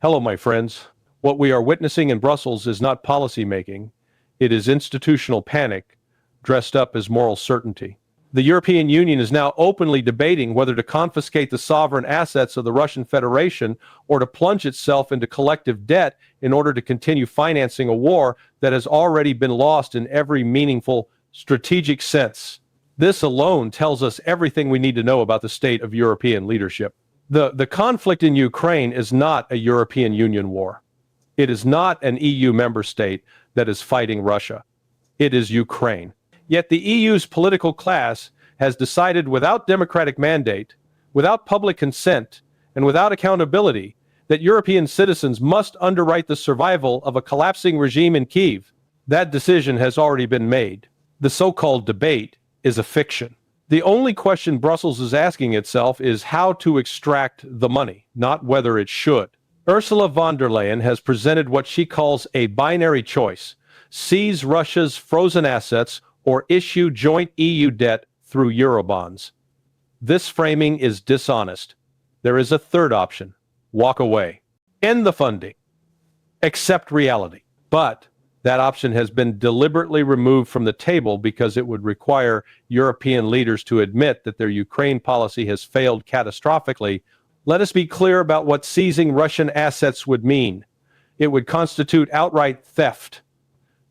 Hello, my friends. What we are witnessing in Brussels is not policy making. It is institutional panic dressed up as moral certainty. The European Union is now openly debating whether to confiscate the sovereign assets of the Russian Federation or to plunge itself into collective debt in order to continue financing a war that has already been lost in every meaningful strategic sense. This alone tells us everything we need to know about the state of European leadership. The conflict in Ukraine is not a European Union war. It is not an EU member state that is fighting Russia. It is Ukraine. Yet the EU's political class has decided without democratic mandate, without public consent, and without accountability that European citizens must underwrite the survival of a collapsing regime in Kyiv. That decision has already been made. The so-called debate is a fiction. The only question Brussels is asking itself is how to extract the money, not whether it should. Ursula von der Leyen has presented what she calls a binary choice: seize Russia's frozen assets or issue joint EU debt through Eurobonds. This framing is dishonest. There is a third option: walk away, end the funding, accept reality. But that option has been deliberately removed from the table because it would require European leaders to admit that their Ukraine policy has failed catastrophically. Let us be clear about what seizing Russian assets would mean. It would constitute outright theft,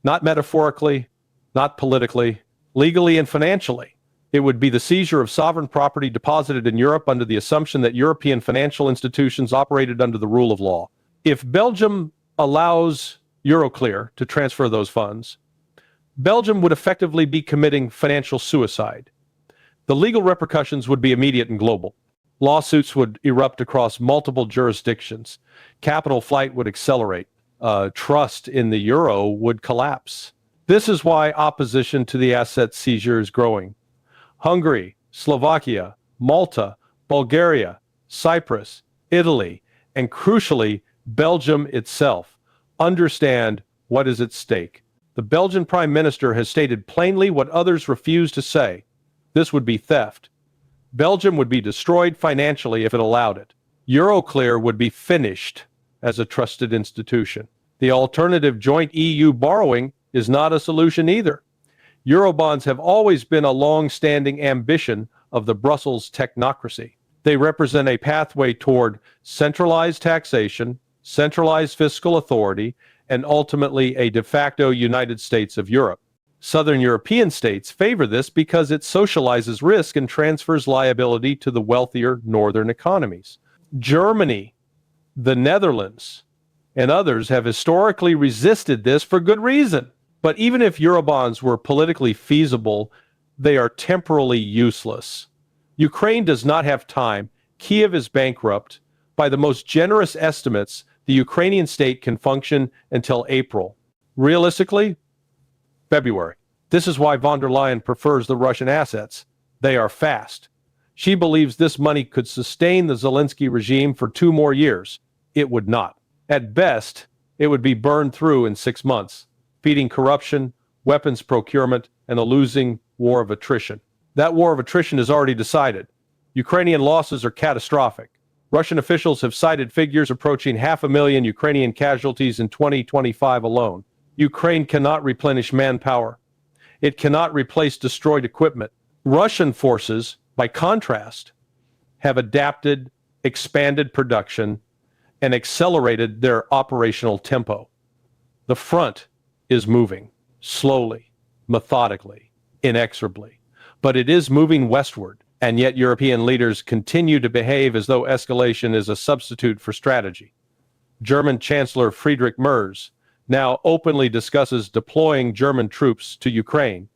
not metaphorically, not politically, legally and financially. It would be the seizure of sovereign property deposited in Europe under the assumption that European financial institutions operated under the rule of law. If Belgium allows Euroclear to transfer those funds, Belgium would effectively be committing financial suicide. The legal repercussions would be immediate and global. Lawsuits would erupt across multiple jurisdictions. Capital flight would accelerate. Trust in the euro would collapse. This is why opposition to the asset seizure is growing. Hungary, Slovakia, Malta, Bulgaria, Cyprus, Italy, and crucially, Belgium itself understand what is at stake. The Belgian Prime Minister has stated plainly what others refuse to say. This would be theft. Belgium would be destroyed financially if it allowed it. Euroclear would be finished as a trusted institution. The alternative joint EU borrowing is not a solution either. Eurobonds have always been a long-standing ambition of the Brussels technocracy. They represent a pathway toward centralized taxation, centralized fiscal authority, and ultimately a de facto United States of Europe. Southern European states favor this because it socializes risk and transfers liability to the wealthier northern economies. Germany, the Netherlands, and others have historically resisted this for good reason. But even if Eurobonds were politically feasible, they are temporally useless. Ukraine does not have time. Kyiv is bankrupt. By the most generous estimates, the Ukrainian state can function until April. Realistically, February. This is why von der Leyen prefers the Russian assets. They are fast. She believes this money could sustain the Zelensky regime for 2 more years. It would not. At best, it would be burned through in 6 months, feeding corruption, weapons procurement, and a losing war of attrition. That war of attrition is already decided. Ukrainian losses are catastrophic. Russian officials have cited figures approaching 500,000 Ukrainian casualties in 2025 alone. Ukraine cannot replenish manpower. It cannot replace destroyed equipment. Russian forces, by contrast, have adapted, expanded production, and accelerated their operational tempo. The front is moving, slowly, methodically, inexorably. But it is moving westward. And yet European leaders continue to behave as though escalation is a substitute for strategy. German Chancellor Friedrich Merz now openly discusses deploying German troops to Ukraine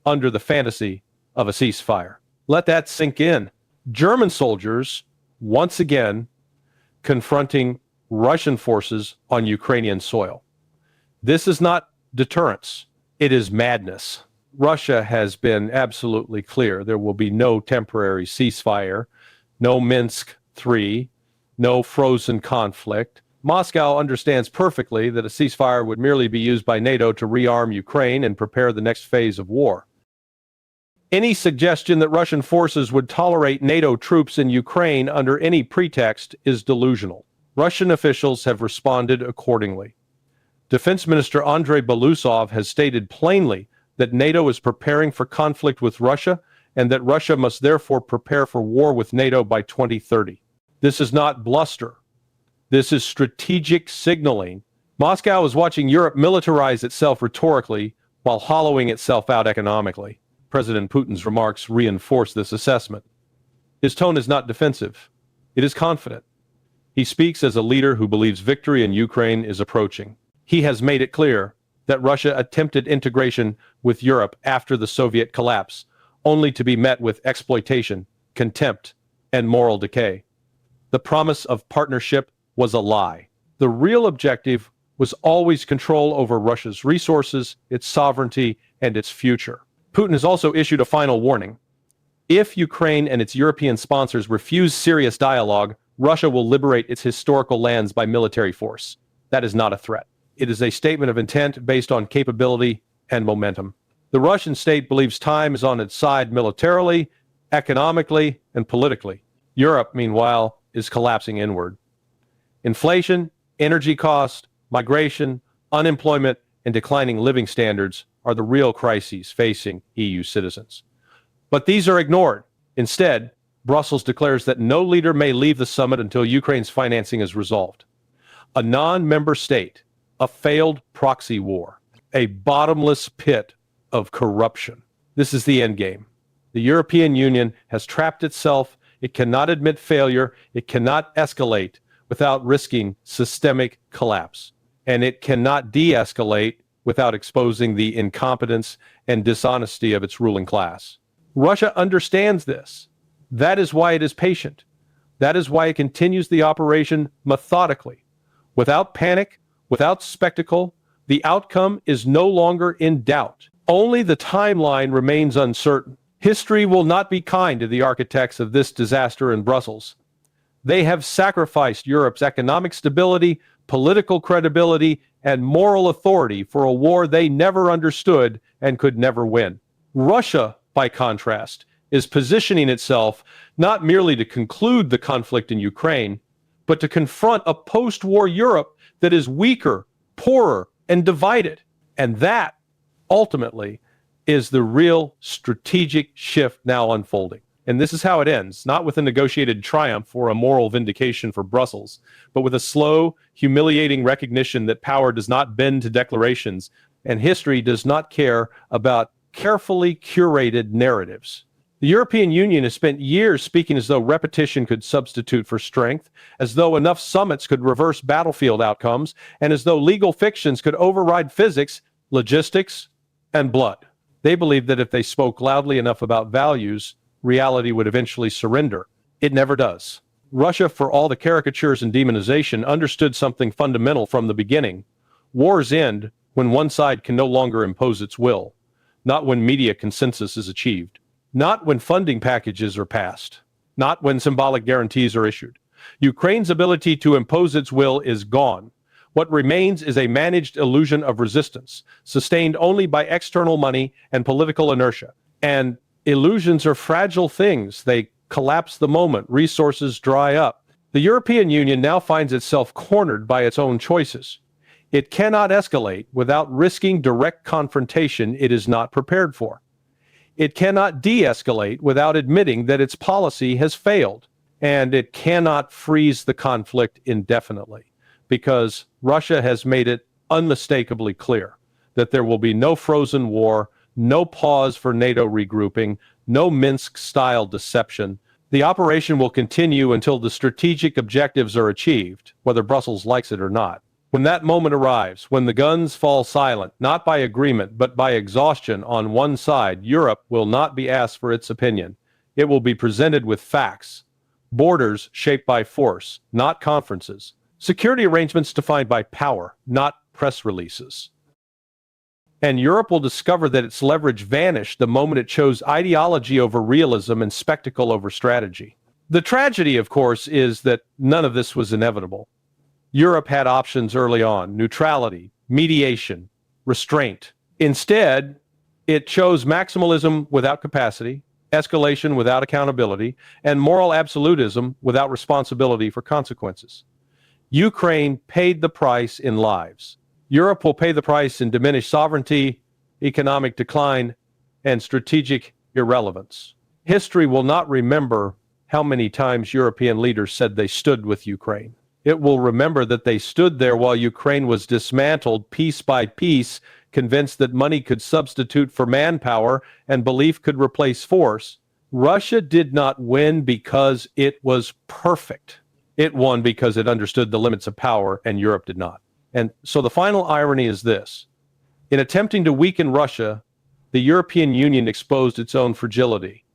under the fantasy of a ceasefire. Let that sink in. German soldiers, once again, confronting Russian forces on Ukrainian soil. This is not deterrence. It is madness. Russia has been absolutely clear. There will be no temporary ceasefire, no Minsk III, no frozen conflict. Moscow understands perfectly that a ceasefire would merely be used by NATO to rearm Ukraine and prepare the next phase of war. Any suggestion that Russian forces would tolerate NATO troops in Ukraine under any pretext is delusional. Russian officials have responded accordingly. Defense Minister Andrei Belousov has stated plainly that NATO is preparing for conflict with Russia and that Russia must therefore prepare for war with NATO by 2030. This is not bluster. This is strategic signaling. Moscow is watching Europe militarize itself rhetorically while hollowing itself out economically. President Putin's remarks reinforce this assessment. His tone is not defensive. It is confident. He speaks as a leader who believes victory in Ukraine is approaching. He has made it clear that Russia attempted integration with Europe after the Soviet collapse, only to be met with exploitation, contempt, and moral decay. The promise of partnership was a lie. The real objective was always control over Russia's resources, its sovereignty, and its future. Putin has also issued a final warning. If Ukraine and its European sponsors refuse serious dialogue, Russia will liberate its historical lands by military force. That is not a threat. It is a statement of intent based on capability and momentum. The Russian state believes time is on its side militarily, economically, and politically. Europe, meanwhile, is collapsing inward. Inflation, energy cost, migration, unemployment, and declining living standards are the real crises facing EU citizens. But these are ignored. Instead, Brussels declares that no leader may leave the summit until Ukraine's financing is resolved. A non-member state, a failed proxy war, a bottomless pit of corruption. This is the endgame. The European Union has trapped itself. It cannot admit failure. It cannot escalate without risking systemic collapse. And it cannot de-escalate without exposing the incompetence and dishonesty of its ruling class. Russia understands this. That is why it is patient. That is why it continues the operation methodically. Without panic, without spectacle, the outcome is no longer in doubt. Only the timeline remains uncertain. History will not be kind to the architects of this disaster in Brussels. They have sacrificed Europe's economic stability, political credibility, and moral authority for a war they never understood and could never win. Russia, by contrast, is positioning itself not merely to conclude the conflict in Ukraine, but to confront a post-war Europe that is weaker, poorer, and divided. And that, ultimately, is the real strategic shift now unfolding. And this is how it ends, not with a negotiated triumph or a moral vindication for Brussels, but with a slow, humiliating recognition that power does not bend to declarations, and history does not care about carefully curated narratives. The European Union has spent years speaking as though repetition could substitute for strength, as though enough summits could reverse battlefield outcomes, and as though legal fictions could override physics, logistics, and blood. They believed that if they spoke loudly enough about values, reality would eventually surrender. It never does. Russia, for all the caricatures and demonization, understood something fundamental from the beginning. Wars end when one side can no longer impose its will, not when media consensus is achieved, not when funding packages are passed, not when symbolic guarantees are issued. Ukraine's ability to impose its will is gone. What remains is a managed illusion of resistance, sustained only by external money and political inertia. And illusions are fragile things. They collapse the moment resources dry up. The European Union now finds itself cornered by its own choices. It cannot escalate without risking direct confrontation it is not prepared for. It cannot de-escalate without admitting that its policy has failed. And it cannot freeze the conflict indefinitely, because Russia has made it unmistakably clear that there will be no frozen war, no pause for NATO regrouping, no Minsk-style deception. The operation will continue until the strategic objectives are achieved, whether Brussels likes it or not. When that moment arrives, when the guns fall silent, not by agreement, but by exhaustion on one side, Europe will not be asked for its opinion. It will be presented with facts, borders shaped by force, not conferences, security arrangements defined by power, not press releases. And Europe will discover that its leverage vanished the moment it chose ideology over realism and spectacle over strategy. The tragedy, of course, is that none of this was inevitable. Europe had options early on: neutrality, mediation, restraint. Instead, it chose maximalism without capacity, escalation without accountability, and moral absolutism without responsibility for consequences. Ukraine paid the price in lives. Europe will pay the price in diminished sovereignty, economic decline, and strategic irrelevance. History will not remember how many times European leaders said they stood with Ukraine. It will remember that they stood there while Ukraine was dismantled piece by piece, convinced that money could substitute for manpower and belief could replace force. Russia did not win because it was perfect. It won because it understood the limits of power, and Europe did not. And so the final irony is this. In attempting to weaken Russia, the European Union exposed its own fragility.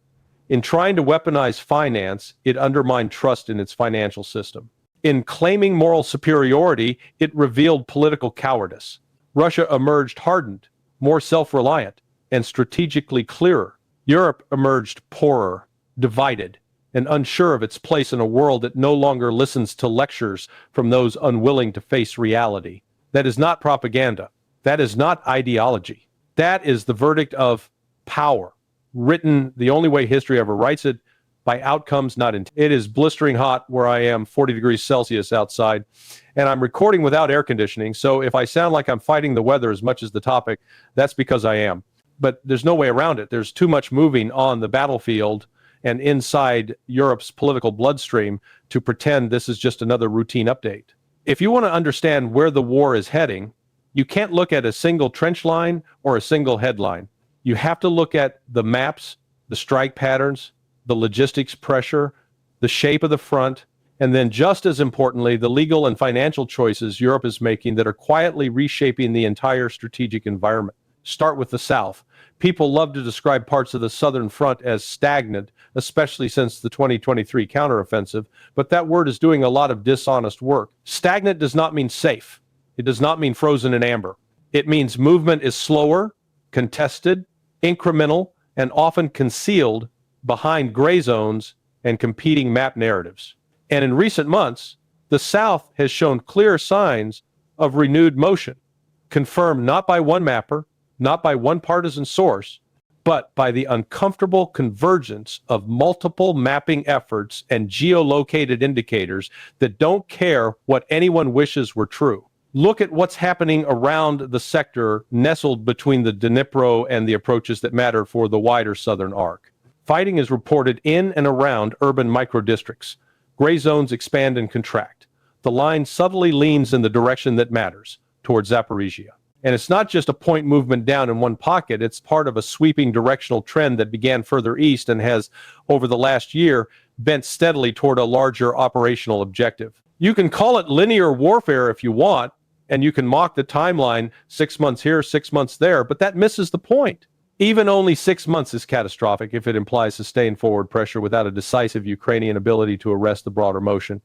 In trying to weaponize finance, it undermined trust in its financial system. In claiming moral superiority, it revealed political cowardice. Russia emerged hardened, more self-reliant, and strategically clearer. Europe emerged poorer, divided, and unsure of its place in a world that no longer listens to lectures from those unwilling to face reality. That is not propaganda. That is not ideology. That is the verdict of power, written the only way history ever writes it, by outcomes, not in. It is blistering hot where I am, 40 degrees Celsius outside, and I'm recording without air conditioning, so if I sound like I'm fighting the weather as much as the topic, that's because I am. But there's no way around it. There's too much moving on the battlefield and inside Europe's political bloodstream to pretend this is just another routine update. If you want to understand where the war is heading, you can't look at a single trench line or a single headline. You have to look at the maps, the strike patterns, the logistics pressure, the shape of the front, and then just as importantly, the legal and financial choices Europe is making that are quietly reshaping the entire strategic environment. Start with the South. People love to describe parts of the Southern Front as stagnant, especially since the 2023 counteroffensive, but that word is doing a lot of dishonest work. Stagnant does not mean safe. It does not mean frozen in amber. It means movement is slower, contested, incremental, and often concealed behind gray zones and competing map narratives. And in recent months, the South has shown clear signs of renewed motion, confirmed not by one mapper, not by one partisan source, but by the uncomfortable convergence of multiple mapping efforts and geolocated indicators that don't care what anyone wishes were true. Look at what's happening around the sector nestled between the Dnipro and the approaches that matter for the wider southern arc. Fighting is reported in and around urban microdistricts. Gray zones expand and contract. The line subtly leans in the direction that matters, towards Zaporizhia. And it's not just a point movement down in one pocket, it's part of a sweeping directional trend that began further east and has, over the last year, bent steadily toward a larger operational objective. You can call it linear warfare if you want, and you can mock the timeline, 6 months here, 6 months there, but that misses the point. Even only 6 months is catastrophic if it implies sustained forward pressure without a decisive Ukrainian ability to arrest the broader motion.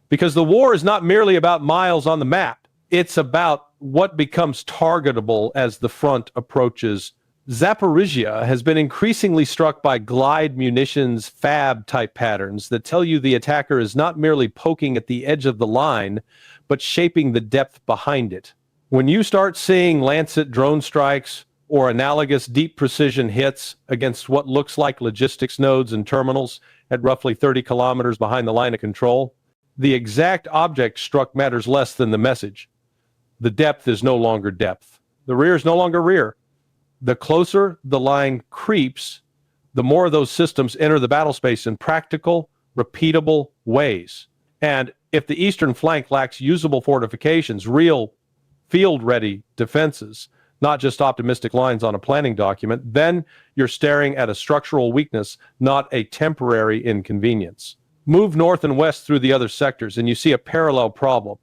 Because the war is not merely about miles on the map. It's about what becomes targetable as the front approaches. Zaporizhia has been increasingly struck by glide munitions fab-type patterns that tell you the attacker is not merely poking at the edge of the line, but shaping the depth behind it. When you start seeing Lancet drone strikes or analogous deep precision hits against what looks like logistics nodes and terminals at roughly 30 kilometers behind the line of control, the exact object struck matters less than the message. The depth is no longer depth. The rear is no longer rear. The closer the line creeps, the more of those systems enter the battle space in practical, repeatable ways. And if the eastern flank lacks usable fortifications, real field-ready defenses, not just optimistic lines on a planning document, then you're staring at a structural weakness, not a temporary inconvenience. Move north and west through the other sectors, and you see a parallel problem.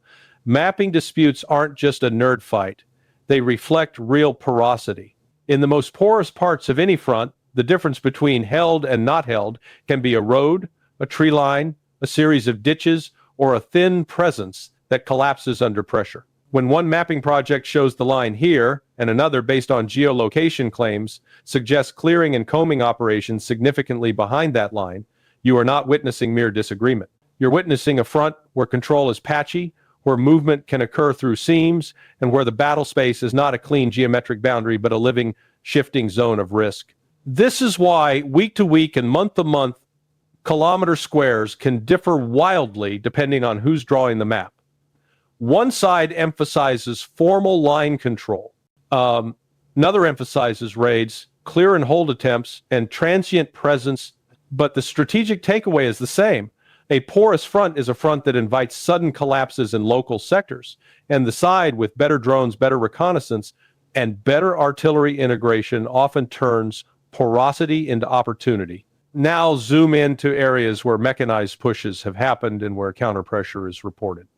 Mapping disputes aren't just a nerd fight. They reflect real porosity. In the most porous parts of any front, the difference between held and not held can be a road, a tree line, a series of ditches, or a thin presence that collapses under pressure. When one mapping project shows the line here, and another based on geolocation claims suggests clearing and combing operations significantly behind that line, you are not witnessing mere disagreement. You're witnessing a front where control is patchy, where movement can occur through seams, and where the battle space is not a clean geometric boundary, but a living, shifting zone of risk. This is why week to week and month to month, kilometer squares can differ wildly depending on who's drawing the map. One side emphasizes formal line control. Another emphasizes raids, clear and hold attempts, and transient presence, but the strategic takeaway is the same. A porous front is a front that invites sudden collapses in local sectors, and the side with better drones, better reconnaissance, and better artillery integration often turns porosity into opportunity. Now zoom into areas where mechanized pushes have happened and where counterpressure is reported.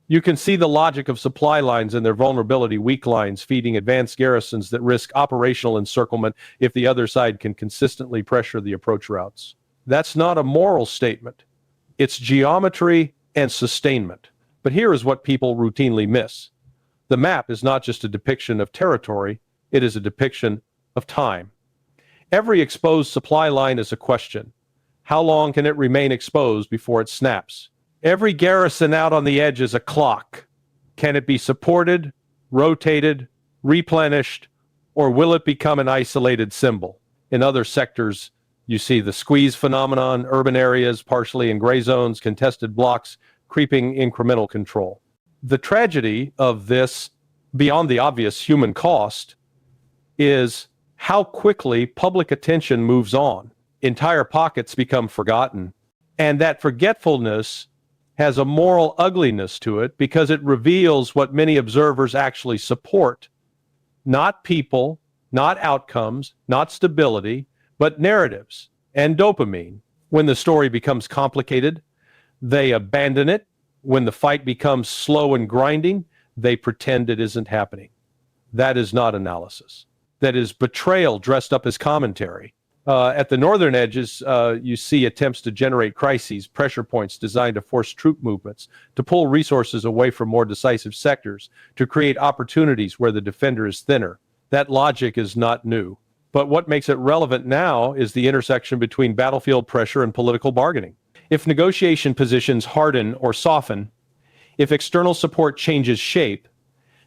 You can see the logic of supply lines and their vulnerability, weak lines feeding advanced garrisons that risk operational encirclement if the other side can consistently pressure the approach routes. That's not a moral statement. It's geometry and sustainment. But here is what people routinely miss. The map is not just a depiction of territory, it is a depiction of time. Every exposed supply line is a question. How long can it remain exposed before it snaps? Every garrison out on the edge is a clock. Can it be supported, rotated, replenished, or will it become an isolated symbol? In other sectors, you see the squeeze phenomenon, urban areas, partially in gray zones, contested blocks, creeping incremental control. The tragedy of this, beyond the obvious human cost, is how quickly public attention moves on. Entire pockets become forgotten. And that forgetfulness has a moral ugliness to it because it reveals what many observers actually support. Not people, not outcomes, not stability, but narratives and dopamine. When the story becomes complicated, they abandon it. When the fight becomes slow and grinding, they pretend it isn't happening. That is not analysis. That is betrayal dressed up as commentary. At the northern edges, you see attempts to generate crises, pressure points designed to force troop movements, to pull resources away from more decisive sectors, to create opportunities where the defender is thinner. That logic is not new. But what makes it relevant now is the intersection between battlefield pressure and political bargaining. If negotiation positions harden or soften, if external support changes shape,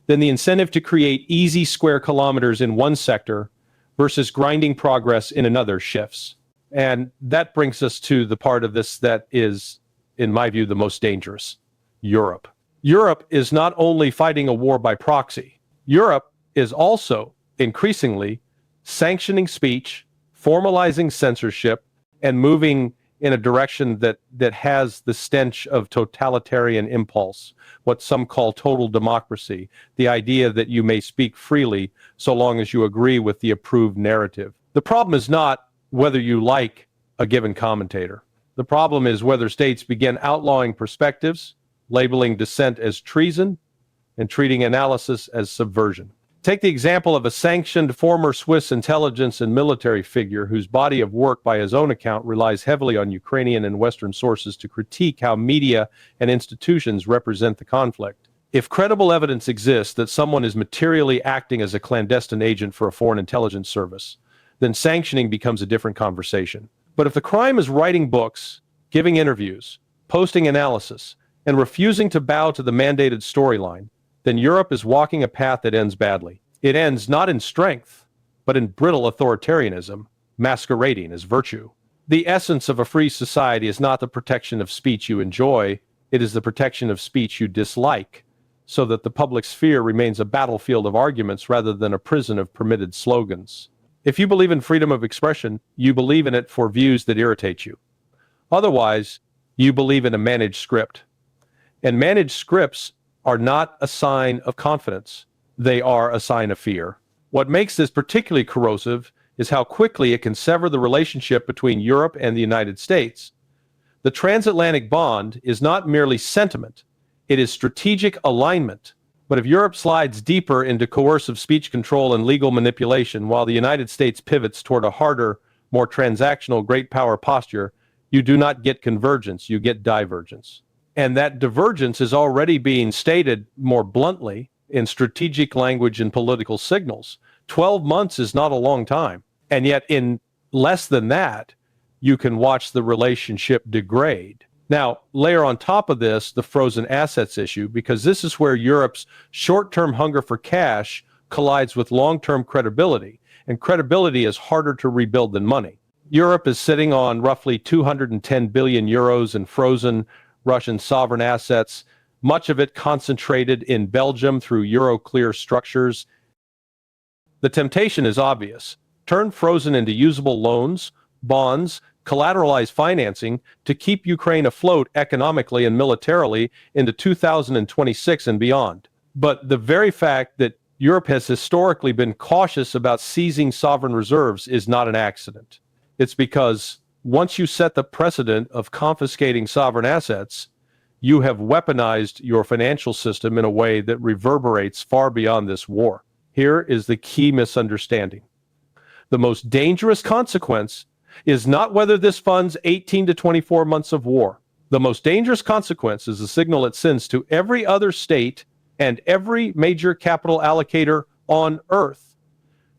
then the incentive to create easy square kilometers in one sector versus grinding progress in another shifts. And that brings us to the part of this that is, in my view, the most dangerous: Europe. Europe is not only fighting a war by proxy, Europe is also increasingly sanctioning speech, formalizing censorship, and moving in a direction that has the stench of totalitarian impulse, what some call total democracy, the idea that you may speak freely so long as you agree with the approved narrative. The problem is not whether you like a given commentator. The problem is whether states begin outlawing perspectives, labeling dissent as treason, and treating analysis as subversion. Take the example of a sanctioned former Swiss intelligence and military figure whose body of work, by his own account, relies heavily on Ukrainian and Western sources to critique how media and institutions represent the conflict. If credible evidence exists that someone is materially acting as a clandestine agent for a foreign intelligence service, then sanctioning becomes a different conversation. But if the crime is writing books, giving interviews, posting analysis, and refusing to bow to the mandated storyline, then Europe is walking a path that ends badly. It ends not in strength, but in brittle authoritarianism, masquerading as virtue. The essence of a free society is not the protection of speech you enjoy, it is the protection of speech you dislike, so that the public sphere remains a battlefield of arguments rather than a prison of permitted slogans. If you believe in freedom of expression, you believe in it for views that irritate you. Otherwise, you believe in a managed script. And managed scripts are not a sign of confidence. They are a sign of fear. What makes this particularly corrosive is how quickly it can sever the relationship between Europe and the United States. The transatlantic bond is not merely sentiment, it is strategic alignment. But if Europe slides deeper into coercive speech control and legal manipulation, while the United States pivots toward a harder, more transactional great power posture, you do not get convergence, you get divergence. And that divergence is already being stated more bluntly in strategic language and political signals. 12 months is not a long time. And yet in less than that, you can watch the relationship degrade. Now, layer on top of this the frozen assets issue, because this is where Europe's short-term hunger for cash collides with long-term credibility. And credibility is harder to rebuild than money. Europe is sitting on roughly 210 billion euros in frozen Russian sovereign assets, much of it concentrated in Belgium through Euroclear structures. The temptation is obvious. Turn frozen into usable loans, bonds, collateralized financing to keep Ukraine afloat economically and militarily into 2026 and beyond. But the very fact that Europe has historically been cautious about seizing sovereign reserves is not an accident. It's because once you set the precedent of confiscating sovereign assets, you have weaponized your financial system in a way that reverberates far beyond this war. Here is the key misunderstanding. The most dangerous consequence is not whether this funds 18 to 24 months of war. The most dangerous consequence is the signal it sends to every other state and every major capital allocator on Earth.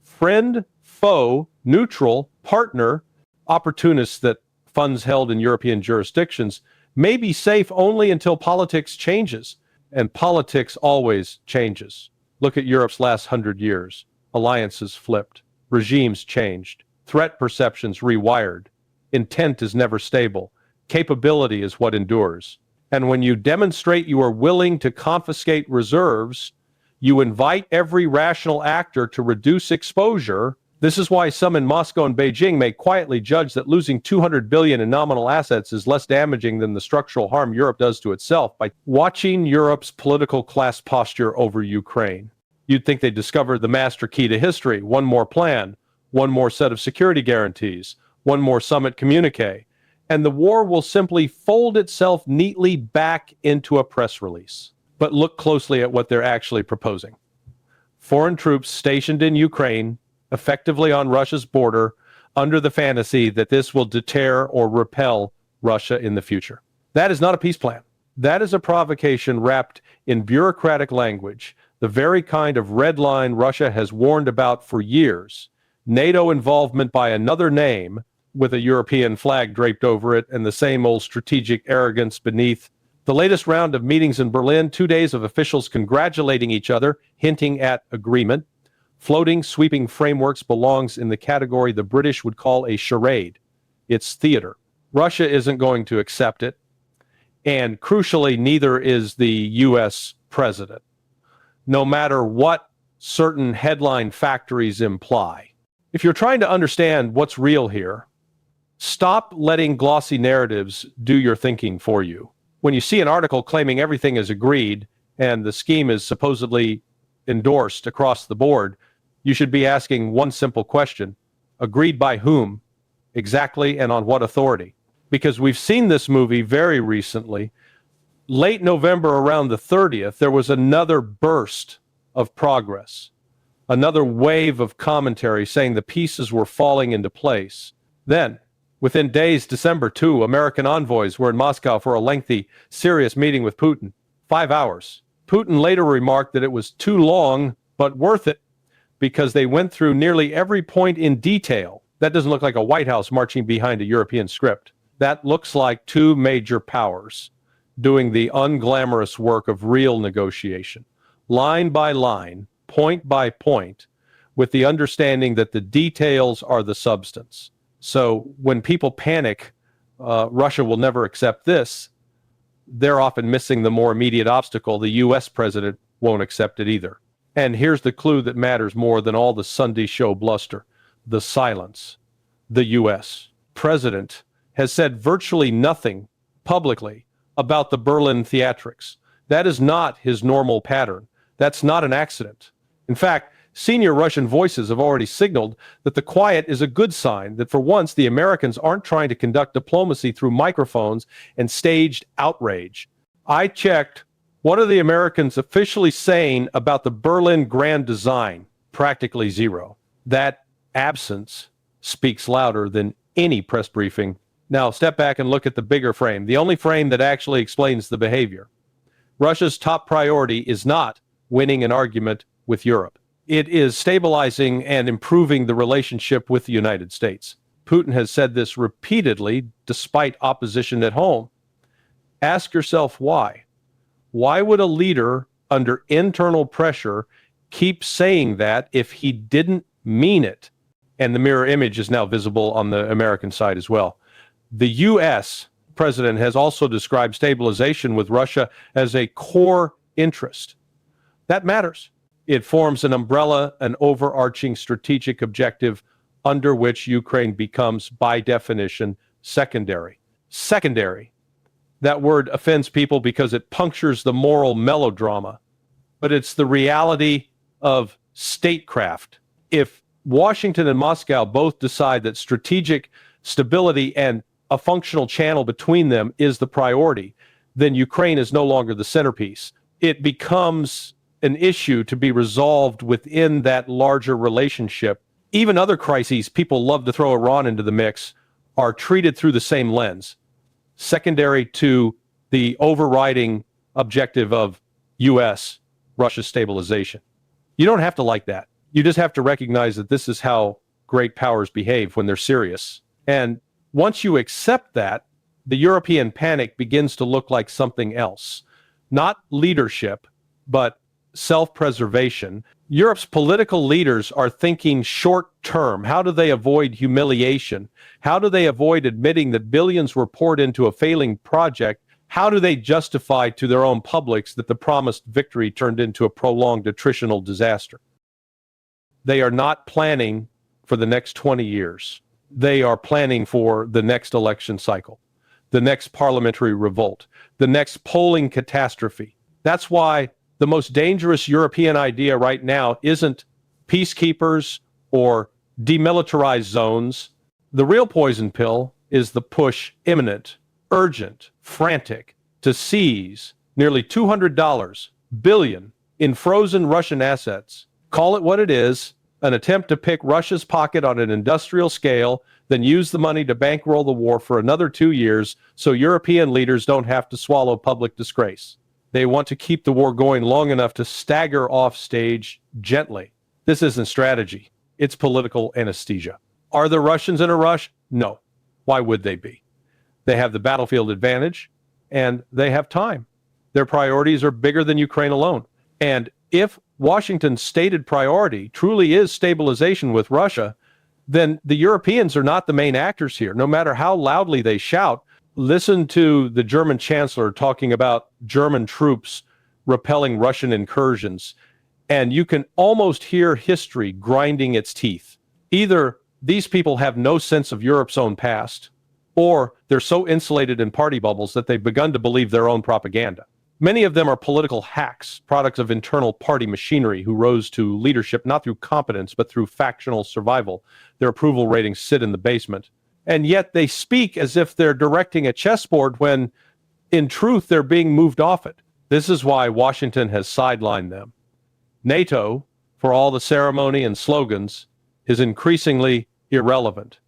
Friend, foe, neutral, partner, opportunists that funds held in European jurisdictions may be safe only until politics changes, and politics always changes. Look at Europe's last 100 years. Alliances flipped, regimes changed, threat perceptions rewired, intent is never stable, capability is what endures. And when you demonstrate you are willing to confiscate reserves, you invite every rational actor to reduce exposure. This is why some in Moscow and Beijing may quietly judge that losing 200 billion in nominal assets is less damaging than the structural harm Europe does to itself by watching Europe's political class posture over Ukraine. You'd think they discovered the master key to history: one more plan, one more set of security guarantees, one more summit communique, and the war will simply fold itself neatly back into a press release. But look closely at what they're actually proposing. Foreign troops stationed in Ukraine, effectively on Russia's border, under the fantasy that this will deter or repel Russia in the future. That is not a peace plan. That is a provocation wrapped in bureaucratic language, the very kind of red line Russia has warned about for years. NATO involvement by another name, with a European flag draped over it and the same old strategic arrogance beneath. The latest round of meetings in Berlin, 2 days of officials congratulating each other, hinting at agreement. Floating, sweeping frameworks belongs in the category the British would call a charade. It's theater. Russia isn't going to accept it. And crucially, neither is the U.S. president, no matter what certain headline factories imply. If you're trying to understand what's real here, stop letting glossy narratives do your thinking for you. When you see an article claiming everything is agreed and the scheme is supposedly endorsed across the board, you should be asking one simple question: agreed by whom, exactly, and on what authority? Because we've seen this movie very recently. Late November, around the 30th, there was another burst of progress, another wave of commentary saying the pieces were falling into place. Then, within days, December 2, American envoys were in Moscow for a lengthy, serious meeting with Putin. 5 hours. Putin later remarked that it was too long, but worth it, because they went through nearly every point in detail. That doesn't look like a White House marching behind a European script. That looks like two major powers doing the unglamorous work of real negotiation, line by line, point by point, with the understanding that the details are the substance. So when people panic, Russia will never accept this, they're often missing the more immediate obstacle. The U.S. president won't accept it either. And here's the clue that matters more than all the Sunday show bluster: the silence. The U.S. president has said virtually nothing publicly about the Berlin theatrics. That is not his normal pattern. That's not an accident. In fact, senior Russian voices have already signaled that the quiet is a good sign, that for once the Americans aren't trying to conduct diplomacy through microphones and staged outrage. I checked. What are the Americans officially saying about the Berlin grand design? Practically zero. That absence speaks louder than any press briefing. Now, step back and look at the bigger frame, the only frame that actually explains the behavior. Russia's top priority is not winning an argument with Europe. It is stabilizing and improving the relationship with the United States. Putin has said this repeatedly, despite opposition at home. Ask yourself why. Why would a leader under internal pressure keep saying that if he didn't mean it? And the mirror image is now visible on the American side as well. The U.S. president has also described stabilization with Russia as a core interest. That matters. It forms an umbrella, an overarching strategic objective under which Ukraine becomes, by definition, secondary. Secondary. That word offends people because it punctures the moral melodrama, but it's the reality of statecraft. If Washington and Moscow both decide that strategic stability and a functional channel between them is the priority, then Ukraine is no longer the centerpiece. It becomes an issue to be resolved within that larger relationship. Even other crises, people love to throw Iran into the mix, are treated through the same lens, secondary to the overriding objective of U.S.-Russia stabilization. You don't have to like that. You just have to recognize that this is how great powers behave when they're serious. And once you accept that, the European panic begins to look like something else. Not leadership, but self-preservation. Europe's political leaders are thinking short-term. How do they avoid humiliation? How do they avoid admitting that billions were poured into a failing project? How do they justify to their own publics that the promised victory turned into a prolonged attritional disaster? They are not planning for the next 20 years. They are planning for the next election cycle, the next parliamentary revolt, the next polling catastrophe. That's why the most dangerous European idea right now isn't peacekeepers or demilitarized zones. The real poison pill is the push imminent, urgent, frantic to seize nearly $200 billion in frozen Russian assets. Call it what it is, an attempt to pick Russia's pocket on an industrial scale, then use the money to bankroll the war for another 2 years so European leaders don't have to swallow public disgrace. They want to keep the war going long enough to stagger off stage gently. This isn't strategy. It's political anesthesia. Are the Russians in a rush? No. Why would they be? They have the battlefield advantage, and they have time. Their priorities are bigger than Ukraine alone. And if Washington's stated priority truly is stabilization with Russia, then the Europeans are not the main actors here, no matter how loudly they shout. Listen to the German chancellor talking about German troops repelling Russian incursions, and you can almost hear history grinding its teeth. Either these people have no sense of Europe's own past, or they're so insulated in party bubbles that they've begun to believe their own propaganda. Many of them are political hacks, products of internal party machinery who rose to leadership not through competence, but through factional survival. Their approval ratings sit in the basement. And yet they speak as if they're directing a chessboard when, in truth, they're being moved off it. This is why Washington has sidelined them. NATO, for all the ceremony and slogans, is increasingly irrelevant.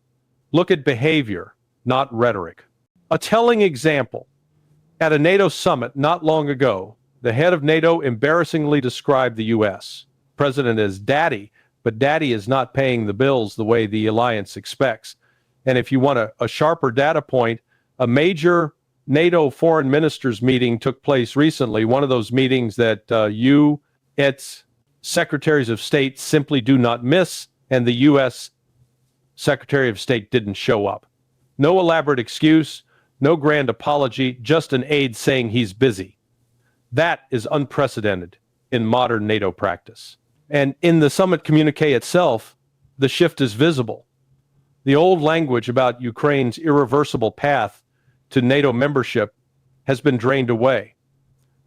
Look at behavior, not rhetoric. A telling example. At a NATO summit not long ago, the head of NATO embarrassingly described the U.S. president as daddy, but daddy is not paying the bills the way the alliance expects. And if you want a sharper data point, a major NATO foreign ministers meeting took place recently, one of those meetings that its secretaries of state simply do not miss, and the U.S. Secretary of State didn't show up. No elaborate excuse, no grand apology, just an aide saying he's busy. That is unprecedented in modern NATO practice. And in the summit communique itself, the shift is visible. The old language about Ukraine's irreversible path to NATO membership has been drained away.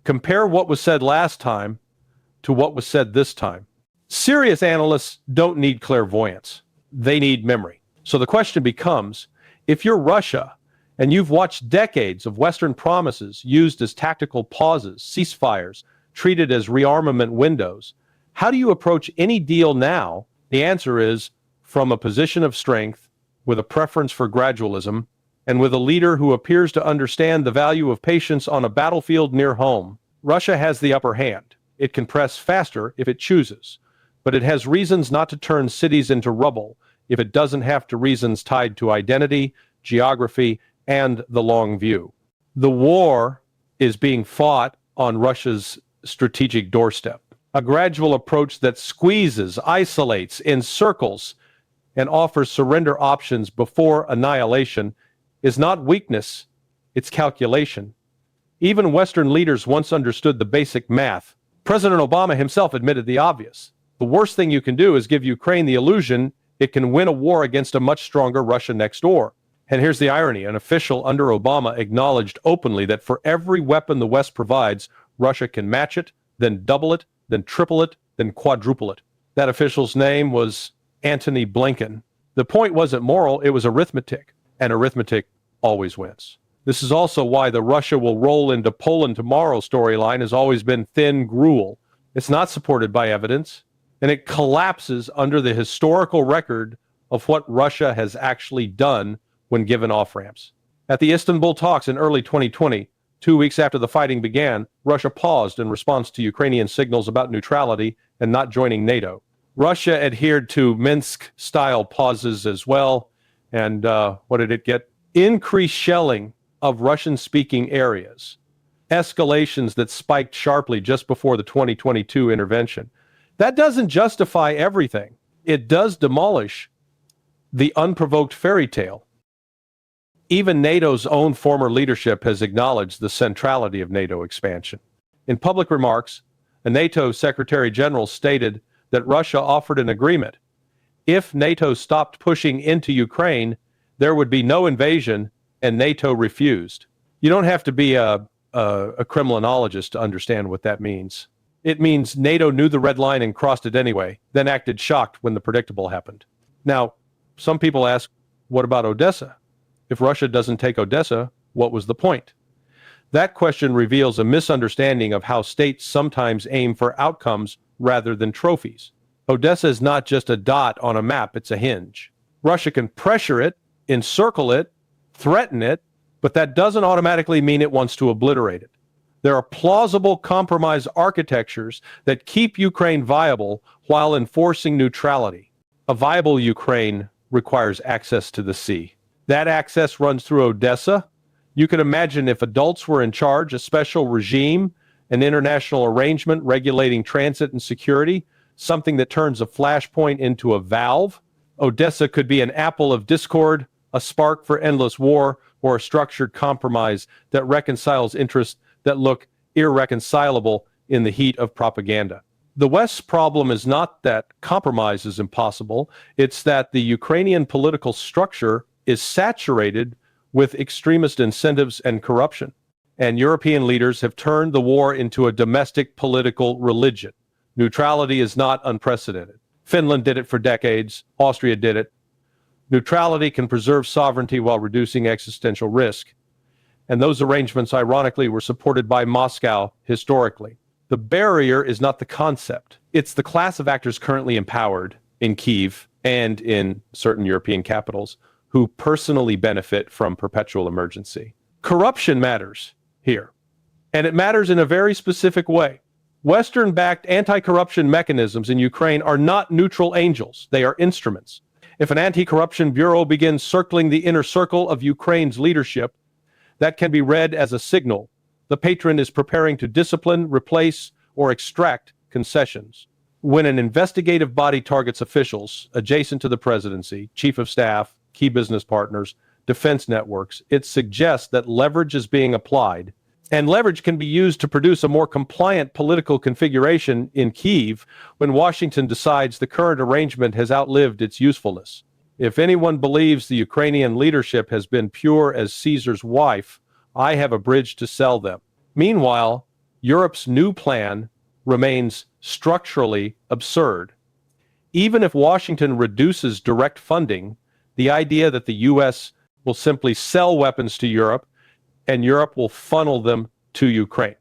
Compare what was said last time to what was said this time. Serious analysts don't need clairvoyance. They need memory. So the question becomes, if you're Russia and you've watched decades of Western promises used as tactical pauses, ceasefires, treated as rearmament windows, how do you approach any deal now? The answer is from a position of strength, with a preference for gradualism, and with a leader who appears to understand the value of patience on a battlefield near home. Russia has the upper hand. It can press faster if it chooses, but it has reasons not to turn cities into rubble if it doesn't have to reasons tied to identity, geography, and the long view. The war is being fought on Russia's strategic doorstep. A gradual approach that squeezes, isolates, encircles, and offers surrender options before annihilation is not weakness, it's calculation. Even Western leaders once understood the basic math. President Obama himself admitted the obvious. The worst thing you can do is give Ukraine the illusion it can win a war against a much stronger Russia next door. And here's the irony. An official under Obama acknowledged openly that for every weapon the West provides, Russia can match it, then double it, then triple it, then quadruple it. That official's name was Antony Blinken. The point wasn't moral, it was arithmetic, and arithmetic always wins. This is also why the Russia will roll into Poland tomorrow storyline has always been thin gruel. It's not supported by evidence, and it collapses under the historical record of what Russia has actually done when given off-ramps. At the Istanbul talks in early 2020, 2 weeks after the fighting began, Russia paused in response to Ukrainian signals about neutrality and not joining NATO. Russia adhered to Minsk-style pauses as well, and what did it get? Increased shelling of Russian-speaking areas, escalations that spiked sharply just before the 2022 intervention. That doesn't justify everything. It does demolish the unprovoked fairy tale. Even NATO's own former leadership has acknowledged the centrality of NATO expansion. In public remarks, a NATO Secretary General stated that Russia offered an agreement. If NATO stopped pushing into Ukraine, there would be no invasion, and NATO refused. You don't have to be a criminologist to understand what that means. It means NATO knew the red line and crossed it anyway, then acted shocked when the predictable happened. Now, some people ask, what about Odessa? If Russia doesn't take Odessa, what was the point? That question reveals a misunderstanding of how states sometimes aim for outcomes rather than trophies. Odessa is not just a dot on a map, it's a hinge. Russia can pressure it, encircle it, threaten it, but that doesn't automatically mean it wants to obliterate it. There are plausible compromise architectures that keep Ukraine viable while enforcing neutrality. A viable Ukraine requires access to the sea. That access runs through Odessa. You can imagine if adults were in charge, a special regime, an international arrangement regulating transit and security, something that turns a flashpoint into a valve. Odessa could be an apple of discord, a spark for endless war, or a structured compromise that reconciles interests that look irreconcilable in the heat of propaganda. The West's problem is not that compromise is impossible, it's that the Ukrainian political structure is saturated with extremist incentives and corruption. And European leaders have turned the war into a domestic political religion. Neutrality is not unprecedented. Finland did it for decades. Austria did it. Neutrality can preserve sovereignty while reducing existential risk. And those arrangements, ironically, were supported by Moscow historically. The barrier is not the concept. It's the class of actors currently empowered in Kyiv and in certain European capitals who personally benefit from perpetual emergency. Corruption matters here, and it matters in a very specific way. Western-backed anti-corruption mechanisms in Ukraine are not neutral angels. They are instruments. If an anti-corruption bureau begins circling the inner circle of Ukraine's leadership, that can be read as a signal. The patron is preparing to discipline, replace, or extract concessions. When an investigative body targets officials adjacent to the presidency, chief of staff, key business partners, defense networks, it suggests that leverage is being applied, and leverage can be used to produce a more compliant political configuration in Kyiv when Washington decides the current arrangement has outlived its usefulness. If anyone believes the Ukrainian leadership has been pure as Caesar's wife, I have a bridge to sell them. Meanwhile, Europe's new plan remains structurally absurd. Even if Washington reduces direct funding, the idea that the U.S. will simply sell weapons to Europe and Europe will funnel them to Ukraine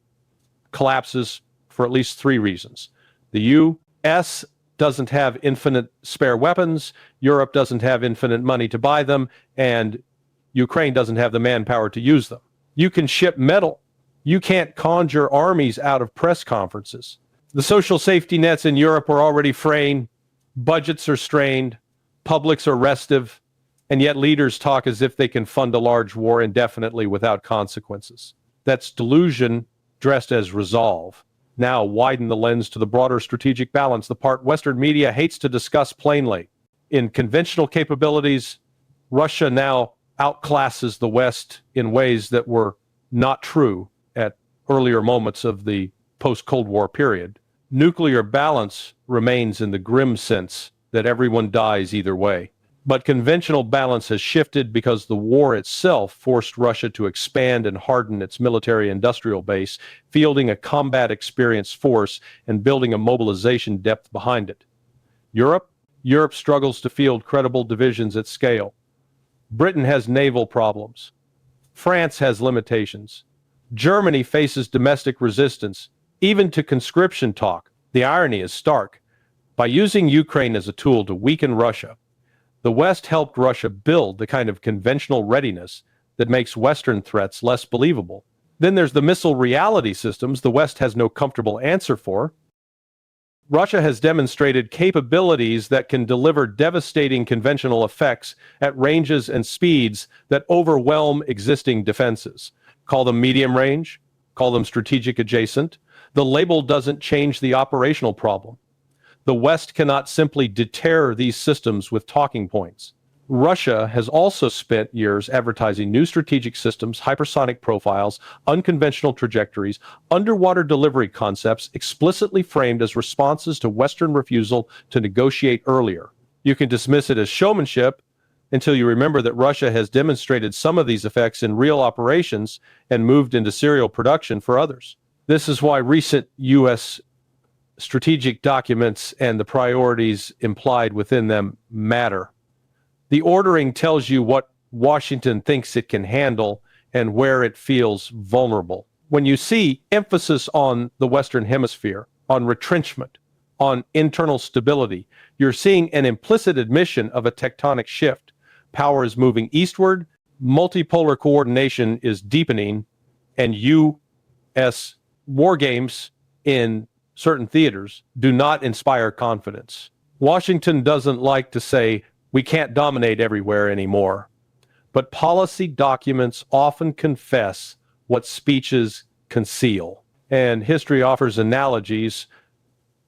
collapses for at least three reasons. The U.S. doesn't have infinite spare weapons, Europe doesn't have infinite money to buy them, and Ukraine doesn't have the manpower to use them. You can ship metal. You can't conjure armies out of press conferences. The social safety nets in Europe are already fraying, budgets are strained, publics are restive, and yet leaders talk as if they can fund a large war indefinitely without consequences. That's delusion dressed as resolve. Now widen the lens to the broader strategic balance, the part Western media hates to discuss plainly. In conventional capabilities, Russia now outclasses the West in ways that were not true at earlier moments of the post-Cold War period. Nuclear balance remains in the grim sense that everyone dies either way. But conventional balance has shifted because the war itself forced Russia to expand and harden its military-industrial base, fielding a combat-experienced force and building a mobilization depth behind it. Europe struggles to field credible divisions at scale. Britain has naval problems. France has limitations. Germany faces domestic resistance, even to conscription talk. The irony is stark. By using Ukraine as a tool to weaken Russia, the West helped Russia build the kind of conventional readiness that makes Western threats less believable. Then there's the missile reality systems the West has no comfortable answer for. Russia has demonstrated capabilities that can deliver devastating conventional effects at ranges and speeds that overwhelm existing defenses. Call them medium range, call them strategic adjacent. The label doesn't change the operational problem. The West cannot simply deter these systems with talking points. Russia has also spent years advertising new strategic systems, hypersonic profiles, unconventional trajectories, underwater delivery concepts explicitly framed as responses to Western refusal to negotiate earlier. You can dismiss it as showmanship until you remember that Russia has demonstrated some of these effects in real operations and moved into serial production for others. This is why recent U.S. strategic documents and the priorities implied within them matter. The ordering tells you what Washington thinks it can handle and where it feels vulnerable. When you see emphasis on the Western Hemisphere, on retrenchment, on internal stability, you're seeing an implicit admission of a tectonic shift. Power is moving eastward, multipolar coordination is deepening, and U.S. war games in certain theaters do not inspire confidence. Washington doesn't like to say, we can't dominate everywhere anymore. But policy documents often confess what speeches conceal. And history offers analogies.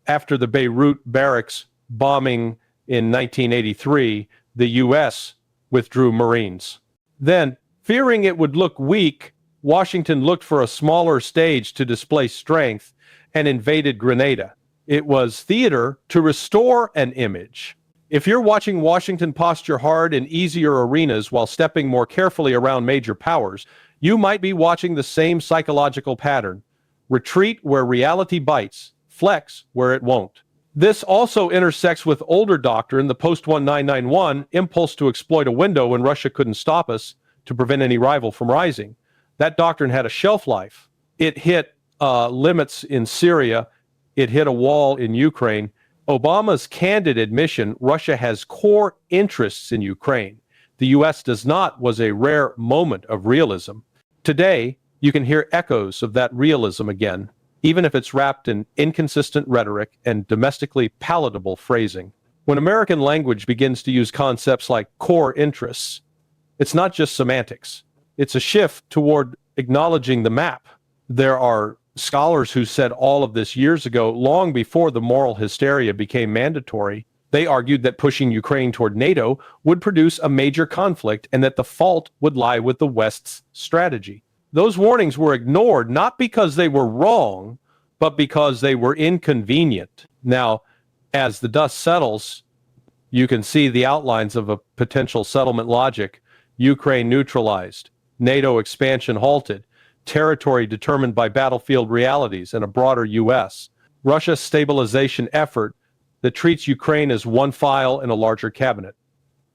After the Beirut barracks bombing in 1983, the U.S. withdrew Marines. Then, fearing it would look weak, Washington looked for a smaller stage to display strength and invaded Grenada. It was theater to restore an image. If you're watching Washington posture hard in easier arenas while stepping more carefully around major powers, you might be watching the same psychological pattern. Retreat where reality bites, flex where it won't. This also intersects with older doctrine, the post-1991 impulse to exploit a window when Russia couldn't stop us to prevent any rival from rising. That doctrine had a shelf life. It hit limits in Syria. It hit a wall in Ukraine. Obama's candid admission Russia has core interests in Ukraine. The U.S. does not was a rare moment of realism. Today, you can hear echoes of that realism again, even if it's wrapped in inconsistent rhetoric and domestically palatable phrasing. When American language begins to use concepts like core interests, it's not just semantics. It's a shift toward acknowledging the map. There are scholars who said all of this years ago, long before the moral hysteria became mandatory. They argued that pushing Ukraine toward NATO would produce a major conflict and that the fault would lie with the West's strategy. Those warnings were ignored not because they were wrong, but because they were inconvenient. Now, as the dust settles, you can see the outlines of a potential settlement logic. Ukraine neutralized, NATO expansion halted, territory determined by battlefield realities and a broader U.S. Russia's stabilization effort that treats Ukraine as one file in a larger cabinet.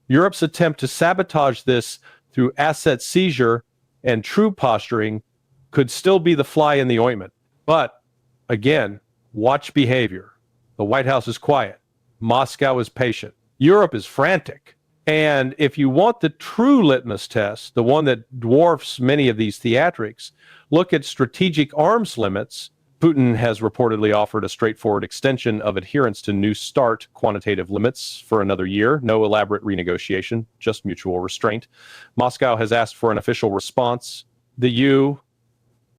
Europe's attempt to sabotage this through asset seizure and true posturing could still be the fly in the ointment. But, again, watch behavior. The White House is quiet. Moscow is patient. Europe is frantic. And if you want the true litmus test, the one that dwarfs many of these theatrics, look at strategic arms limits. Putin has reportedly offered a straightforward extension of adherence to New START quantitative limits for another year. No elaborate renegotiation, just mutual restraint. Moscow has asked for an official response. The